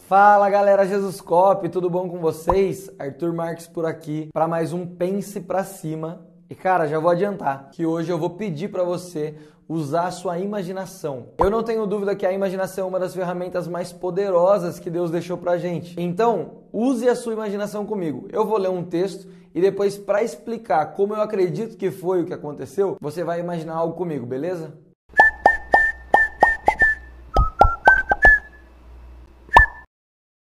Fala galera, Jesus Cop, tudo bom com vocês? Arthur Marques por aqui para mais um Pense Pra Cima. E cara, já vou adiantar que hoje eu vou pedir para você usar a sua imaginação. Eu não tenho dúvida que a imaginação é uma das ferramentas mais poderosas que Deus deixou pra gente. Então, use a sua imaginação comigo. Eu vou ler um texto e depois, para explicar como eu acredito que foi o que aconteceu, você vai imaginar algo comigo, beleza?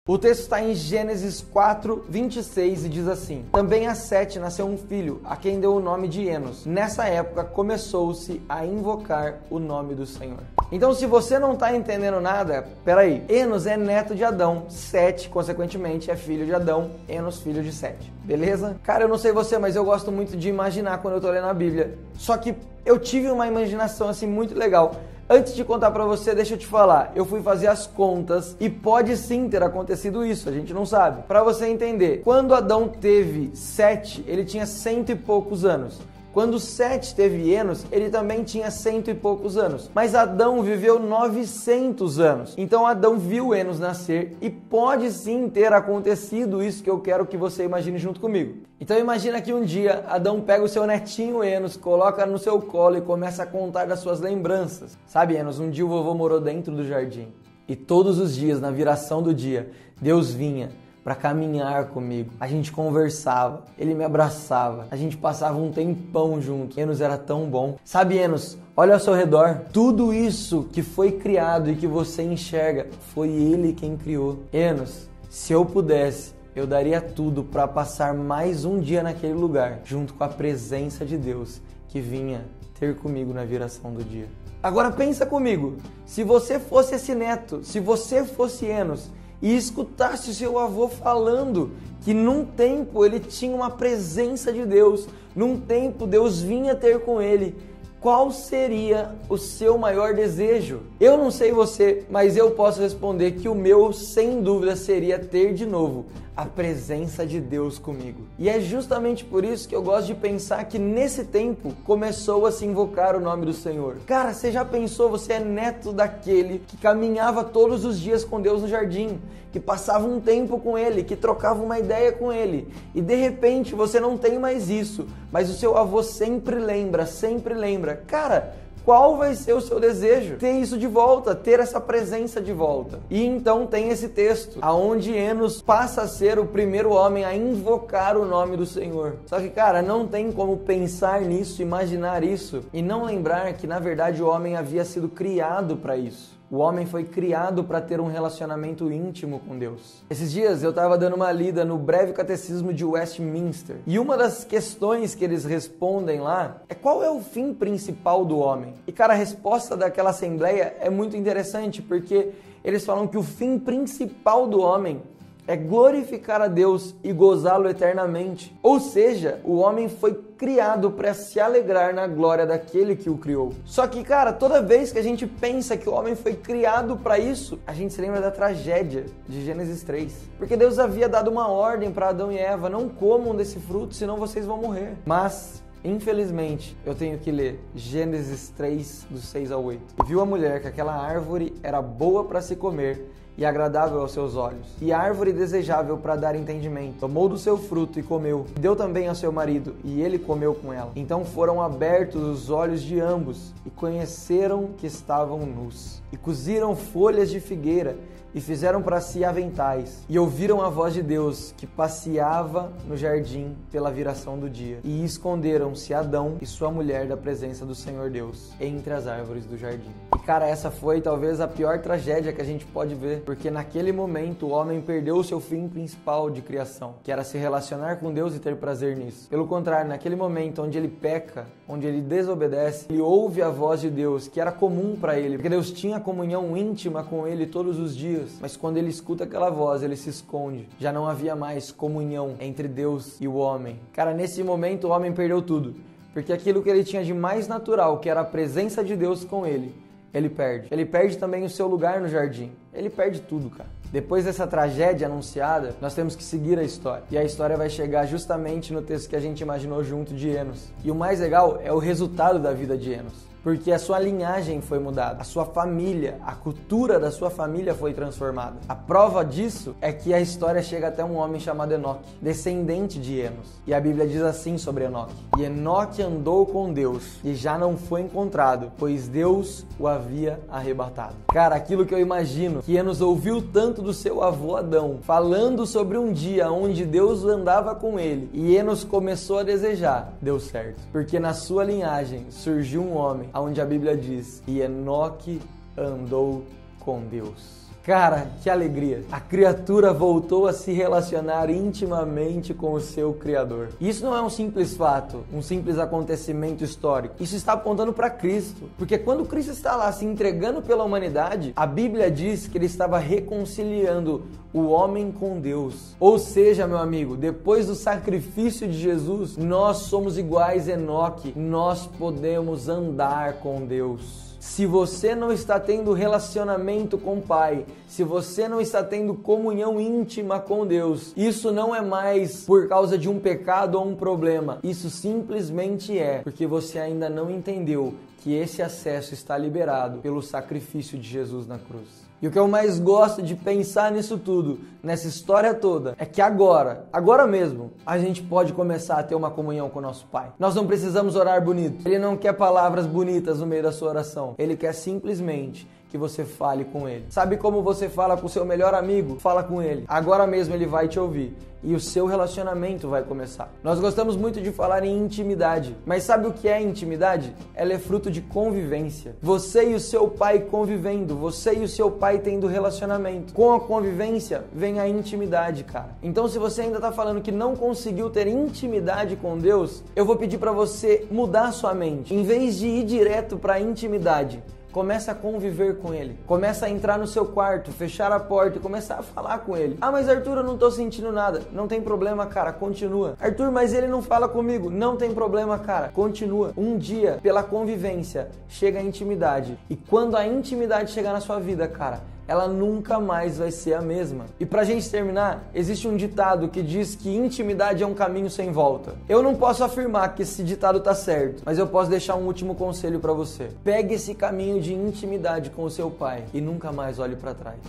O texto está em Gênesis 4, 26 e diz assim: Também a Sete nasceu um filho, a quem deu o nome de Enos. Nessa época começou-se a invocar o nome do Senhor. Então, se você não está entendendo nada, peraí. Enos é neto de Adão, Sete, consequentemente, é filho de Adão, Enos, filho de Sete. Beleza? Cara, eu não sei você, mas eu gosto muito de imaginar quando eu tô lendo a Bíblia. Só que eu tive uma imaginação assim muito legal. Antes de contar pra você, deixa eu te falar, eu fui fazer as contas e pode sim ter acontecido isso, a gente não sabe. Pra você entender, quando Adão teve Sete, ele tinha 100 e poucos anos. Quando Sete teve Enos, ele também tinha 100 e poucos anos. Mas Adão viveu 900 anos. Então Adão viu Enos nascer e pode sim ter acontecido isso que eu quero que você imagine junto comigo. Então imagina que um dia Adão pega o seu netinho Enos, coloca no seu colo e começa a contar das suas lembranças. Sabe, Enos, um dia o vovô morou dentro do jardim. E todos os dias, na viração do dia, Deus vinha para caminhar comigo. A gente conversava, ele me abraçava, a gente passava um tempão junto. Enos era tão bom. Sabe, Enos, olha ao seu redor. Tudo isso que foi criado e que você enxerga, foi ele quem criou. Enos, se eu pudesse, eu daria tudo para passar mais um dia naquele lugar, junto com a presença de Deus que vinha ter comigo na viração do dia. Agora pensa comigo, se você fosse esse neto, se você fosse Enos, e escutasse o seu avô falando que num tempo ele tinha uma presença de Deus, num tempo Deus vinha ter com ele, qual seria o seu maior desejo? Eu não sei você, mas eu posso responder que o meu, sem dúvida, seria ter de novo a presença de Deus comigo. E é justamente por isso que eu gosto de pensar que nesse tempo começou a se invocar o nome do Senhor. Cara, você já pensou, você é neto daquele que caminhava todos os dias com Deus no jardim, que passava um tempo com ele, que trocava uma ideia com ele, e de repente você não tem mais isso, mas o seu avô sempre lembra, cara, qual vai ser o seu desejo? Ter isso de volta, ter essa presença de volta. E então tem esse texto, aonde Enos passa a ser o primeiro homem a invocar o nome do Senhor. Só que, cara, não tem como pensar nisso, imaginar isso, e não lembrar que, na verdade, o homem havia sido criado para isso. O homem foi criado para ter um relacionamento íntimo com Deus. Esses dias eu estava dando uma lida no Breve Catecismo de Westminster. E uma das questões que eles respondem lá é qual é o fim principal do homem? E cara, a resposta daquela assembleia é muito interessante, porque eles falam que o fim principal do homem é glorificar a Deus e gozá-lo eternamente. Ou seja, o homem foi criado para se alegrar na glória daquele que o criou. Só que, cara, toda vez que a gente pensa que o homem foi criado para isso, a gente se lembra da tragédia de Gênesis 3. Porque Deus havia dado uma ordem para Adão e Eva: não comam desse fruto, senão vocês vão morrer. Mas, infelizmente, eu tenho que ler Gênesis 3, do 6 ao 8. Viu a mulher que aquela árvore era boa para se comer e agradável aos seus olhos, e árvore desejável para dar entendimento. Tomou do seu fruto e comeu. Deu também ao seu marido, e ele comeu com ela. Então foram abertos os olhos de ambos, e conheceram que estavam nus. E coziram folhas de figueira, e fizeram para si aventais. E ouviram a voz de Deus, que passeava no jardim pela viração do dia. E esconderam-se Adão e sua mulher da presença do Senhor Deus, entre as árvores do jardim. E cara, essa foi talvez a pior tragédia que a gente pode ver, porque naquele momento o homem perdeu o seu fim principal de criação, que era se relacionar com Deus e ter prazer nisso. Pelo contrário, naquele momento onde ele peca, onde ele desobedece, ele ouve a voz de Deus, que era comum para ele, porque Deus tinha comunhão íntima com ele todos os dias. Mas quando ele escuta aquela voz, ele se esconde. Já não havia mais comunhão entre Deus e o homem. Cara, nesse momento o homem perdeu tudo, porque aquilo que ele tinha de mais natural, que era a presença de Deus com ele, ele perde. Ele perde também o seu lugar no jardim. Ele perde tudo, cara. Depois dessa tragédia anunciada, nós temos que seguir a história. E a história vai chegar justamente no texto que a gente imaginou junto de Enos. E o mais legal é o resultado da vida de Enos. porque a sua linhagem foi mudada, a sua família, a cultura da sua família foi transformada. A prova disso é que a história chega até um homem chamado Enoque, descendente de Enos. E a Bíblia diz assim sobre Enoque: e Enoque andou com Deus e já não foi encontrado, pois Deus o havia arrebatado. Cara, aquilo que eu imagino que Enos ouviu tanto do seu avô Adão, falando sobre um dia onde Deus andava com ele, e Enos começou a desejar, deu certo. Porque na sua linhagem surgiu um homem, onde a Bíblia diz: e Enoque andou com Deus. Cara, que alegria! A criatura voltou a se relacionar intimamente com o seu Criador. Isso não é um simples fato, um simples acontecimento histórico. Isso está apontando para Cristo. Porque quando Cristo está lá se entregando pela humanidade, a Bíblia diz que ele estava reconciliando o homem com Deus. Ou seja, meu amigo, depois do sacrifício de Jesus, nós somos iguais a Enoque. Nós podemos andar com Deus. Se você não está tendo relacionamento com o Pai, se você não está tendo comunhão íntima com Deus, isso não é mais por causa de um pecado ou um problema. Isso simplesmente é porque você ainda não entendeu que esse acesso está liberado pelo sacrifício de Jesus na cruz. E o que eu mais gosto de pensar nisso tudo, nessa história toda, é que agora mesmo, a gente pode começar a ter uma comunhão com o nosso Pai. Nós não precisamos orar bonito. Ele não quer palavras bonitas no meio da sua oração. Ele quer simplesmente que você fale com Ele. Sabe como você fala com o seu melhor amigo? Fala com Ele. Agora mesmo Ele vai te ouvir. E o seu relacionamento vai começar. Nós gostamos muito de falar em intimidade. Mas sabe o que é intimidade? Ela é fruto de convivência. Você e o seu pai convivendo. Você e o seu pai tendo relacionamento. Com a convivência vem a intimidade, cara. Então se você ainda está falando que não conseguiu ter intimidade com Deus, eu vou pedir para você mudar a sua mente. Em vez de ir direto para a intimidade, começa a conviver com Ele. Começa a entrar no seu quarto, fechar a porta e começar a falar com Ele. Ah, mas Arthur, eu não tô sentindo nada. Não tem problema, cara, continua. Arthur, mas ele não fala comigo. Não tem problema, cara, continua. Um dia, pela convivência, chega a intimidade. E quando a intimidade chegar na sua vida, cara, ela nunca mais vai ser a mesma. E pra gente terminar, existe um ditado que diz que intimidade é um caminho sem volta. Eu não posso afirmar que esse ditado tá certo, mas eu posso deixar um último conselho pra você. Pegue esse caminho de intimidade com o seu pai e nunca mais olhe pra trás.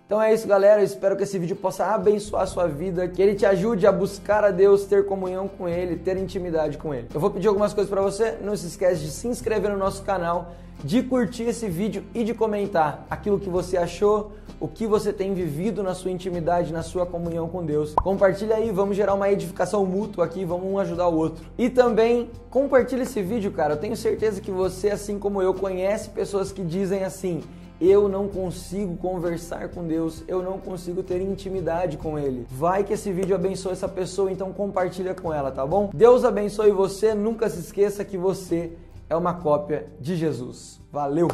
Então é isso, galera. Eu espero que esse vídeo possa abençoar a sua vida, que ele te ajude a buscar a Deus, ter comunhão com Ele, ter intimidade com Ele. Eu vou pedir algumas coisas para você. Não se esquece de se inscrever no nosso canal, de curtir esse vídeo e de comentar aquilo que você achou, o que você tem vivido na sua intimidade, na sua comunhão com Deus. Compartilha aí, vamos gerar uma edificação mútua aqui, vamos um ajudar o outro. E também compartilha esse vídeo, cara. Eu tenho certeza que você, assim como eu, conhece pessoas que dizem assim: eu não consigo conversar com Deus, eu não consigo ter intimidade com Ele. Vai que esse vídeo abençoe essa pessoa, então compartilha com ela, tá bom? Deus abençoe você, nunca se esqueça que você é uma cópia de Jesus. Valeu!